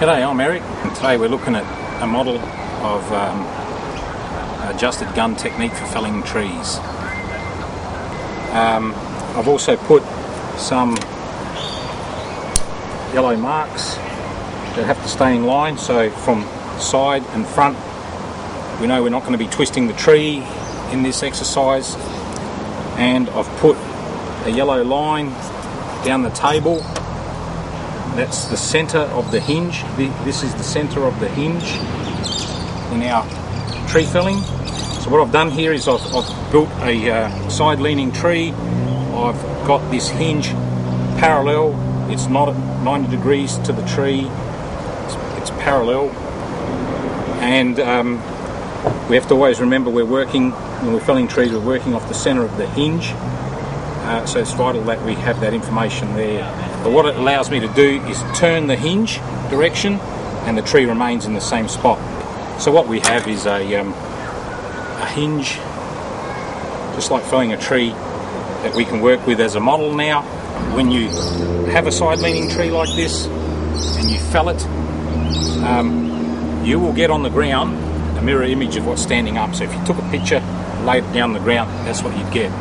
G'day, I'm Eric, and today we're looking at a model of adjusted gun technique for felling trees. I've also put some yellow marks that have to stay in line, so from side and front we know we're not going to be twisting the tree in this exercise. And I've put a yellow line down the table. That's the centre of the hinge. This is the centre of the hinge in our tree felling. So what I've done here is I've built a side leaning tree. I've got this hinge parallel. It's not at 90 degrees to the tree. It's parallel. And we have to always remember when we're felling trees, we're working off the centre of the hinge. So it's vital that we have that information there. But what it allows me to do is turn the hinge direction and the tree remains in the same spot. So what we have is a hinge, just like felling a tree, that we can work with as a model now. When you have a side leaning tree like this and you fell it, you will get on the ground a mirror image of what's standing up. So if you took a picture, laid it down on the ground, that's what you'd get.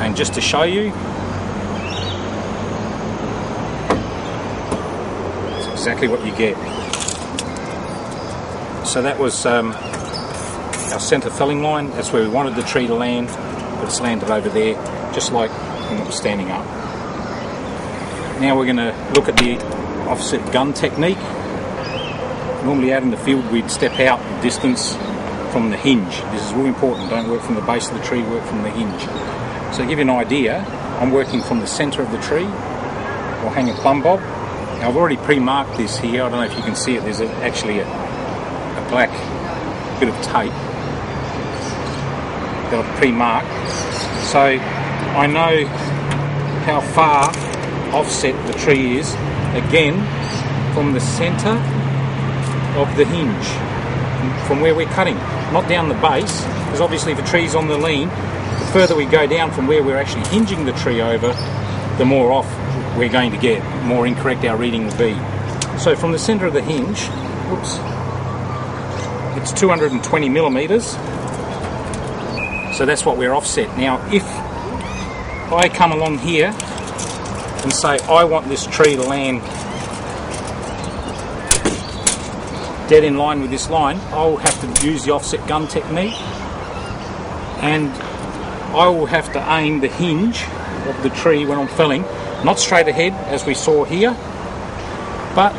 And just to show you, that's exactly what you get. So that was our centre felling line. That's where we wanted the tree to land, but it's landed over there, just like when it was standing up. Now we're going to look at the offset gun technique. Normally out in the field we'd step out the distance from the hinge. This is really important. Don't work from the base of the tree, work from the hinge. So to give you an idea, I'm working from the centre of the tree. I'll hang a plumb bob. Now I've already pre-marked this here. I don't know if you can see it. There's actually a black bit of tape that I've pre-marked. So I know how far offset the tree is, again, from the centre of the hinge, from where we're cutting, not down the base, because obviously if a tree's on the lean, the further we go down from where we're actually hinging the tree over, the more off we're going to get, the more incorrect our reading will be. So from the centre of the hinge, it's 220 millimetres, so that's what we're offset. Now if I come along here and say I want this tree to land dead in line with this line, I'll have to use the offset gun technique, and I will have to aim the hinge of the tree when I'm felling, not straight ahead as we saw here, but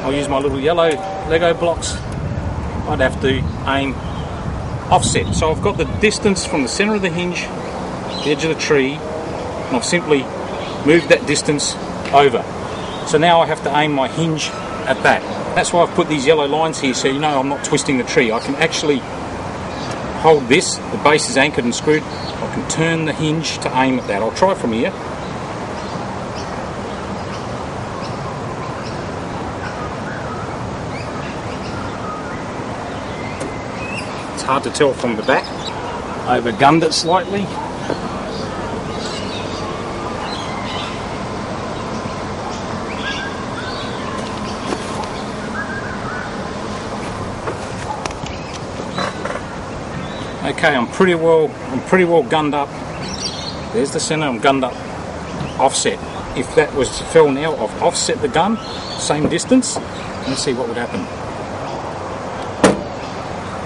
I'll use my little yellow Lego blocks. I'd have to aim offset. So I've got the distance from the centre of the hinge, the edge of the tree, and I've simply moved that distance over. So now I have to aim my hinge at that. That's why I've put these yellow lines here, so you know I'm not twisting the tree. I can actually hold this, the base is anchored and screwed, I can turn the hinge to aim at that. I'll try from here. It's hard to tell from the back. I overgunned it slightly. Okay, I'm pretty well gunned up. There's the centre, I'm gunned up offset. If that was to fell now, I've offset the gun, same distance. Let's see what would happen.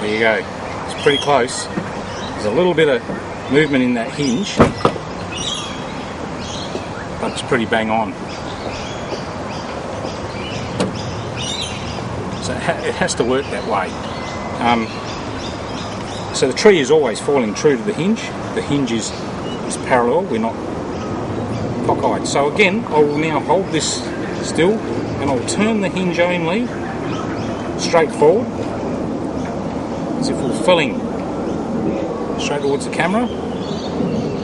There you go. It's pretty close. There's a little bit of movement in that hinge, but it's pretty bang on. So it has to work that way. So the tree is always falling true to the hinge. The hinge is parallel, we're not cockeyed. So again, I will now hold this still and I'll turn the hinge only straight forward, as if we're felling straight towards the camera,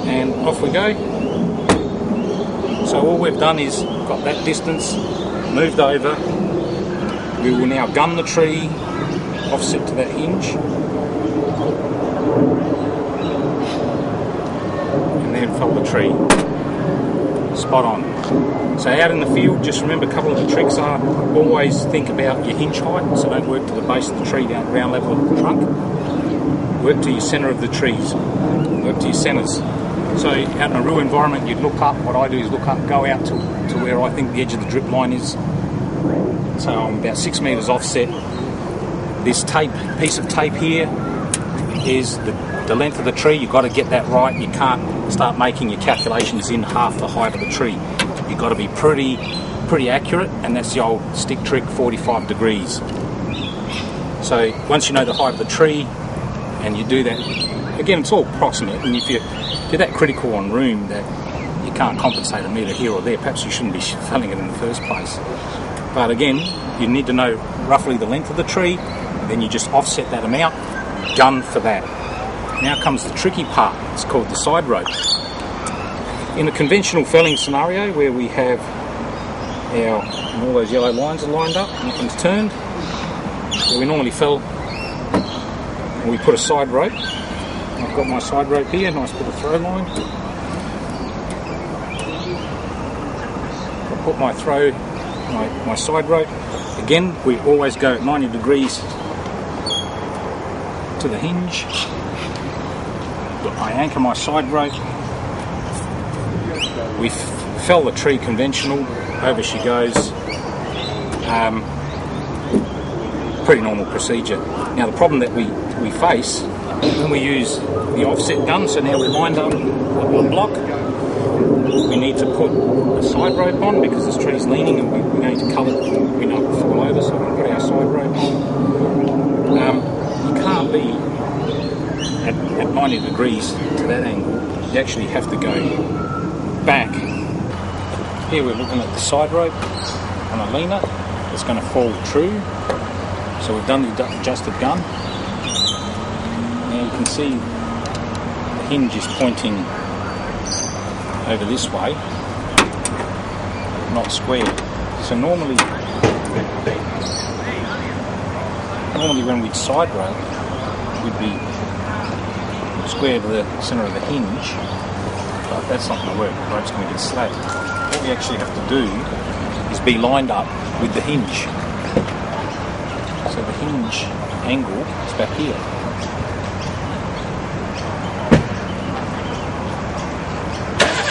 and off we go. So all we've done is got that distance, moved over. We will now gun the tree offset to that hinge, and then fell the tree. spot on. So out in the field, just remember a couple of the tricks are always think about your hinge height, so don't work to the base of the tree down ground level of the trunk. Work to your centre of the trees, work to your centres. So out in a real environment, you'd look up. What I do is look up, go out to where I think the edge of the drip line is. So I'm about 6 metres offset. This piece of tape here is the length of the tree. You've got to get that right. You can't start making your calculations in half the height of the tree. You've got to be pretty accurate, and that's the old stick trick, 45 degrees. So once you know the height of the tree and you do that, again, it's all approximate, and if you're that critical on room that you can't compensate a metre here or there, perhaps you shouldn't be felling it in the first place. But again, you need to know roughly the length of the tree, then you just offset that amount, gun for that. Now comes the tricky part, it's called the side rope. In a conventional felling scenario where we have all those yellow lines are lined up, nothing's turned, where we normally fell, we put a side rope. I've got my side rope here, nice little throw line. I'll put my my side rope. Again, we always go at 90 degrees to the hinge. I anchor my side rope. We fell the tree conventional, over she goes. Pretty normal procedure. Now the problem that we face when we use the offset gun, so now we're lined up on block, we need to put a side rope on because this tree's leaning and we're going to cull it, we know it will fall over, so we'll put our side rope on. You can't be at 90 degrees to that angle. You actually have to go back. Here we're looking at the side rope on a leaner. It's going to fall true. So we've done the adjusted gun. Now you can see the hinge is pointing over this way, not square. So normally when we'd side rope, we'd be square to the centre of the hinge, but that's not going to work. The rope's going to get slack. What we actually have to do is be lined up with the hinge. So the hinge angle is back here.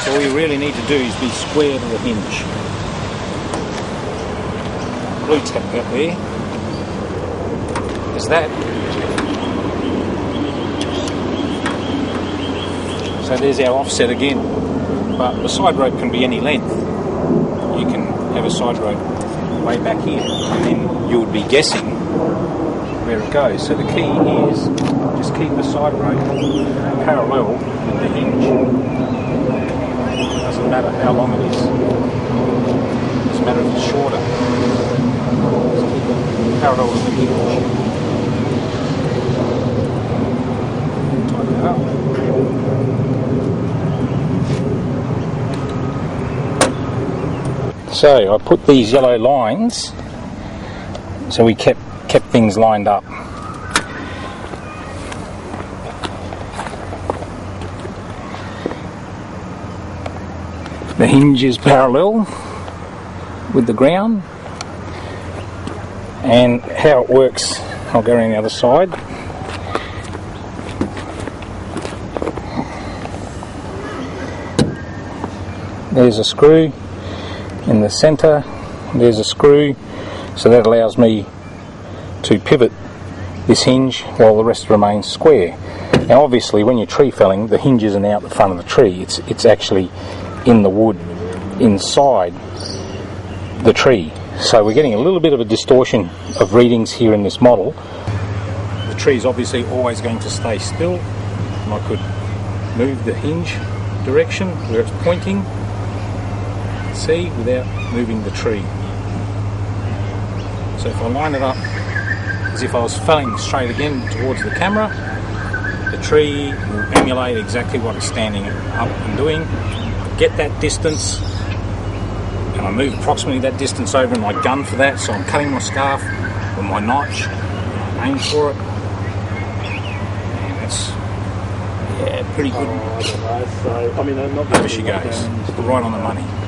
So all you really need to do is be square to the hinge. Blue tack that there. There's that. So there's our offset again. But the side rope can be any length. You can have a side rope way back here, and then you would be guessing where it goes. So the key is just keep the side rope parallel with the hinge. It doesn't matter how long it is. It doesn't matter if it's shorter. Just keep it parallel with the hinge. Tighten it up. So I put these yellow lines so we kept things lined up. The hinge is parallel with the ground, and how it works, I'll go around the other side. There's a screw in the centre, there's a screw, so that allows me to pivot this hinge while the rest remains square. Now obviously when you're tree felling, the hinge isn't out the front of the tree, it's actually in the wood inside the tree. So we're getting a little bit of a distortion of readings here in this model. The tree's obviously always going to stay still, and I could move the hinge direction where it's pointing, see, without moving the tree. So if I line it up as if I was felling straight again towards the camera, the tree will emulate exactly what it's standing up and doing. Get that distance, and I move approximately that distance over in my gun for that, so I'm cutting my scarf with my notch, aim for it, and that's Yeah, pretty good. I don't know. So, I mean, I'm not Over she goes. Right on the money.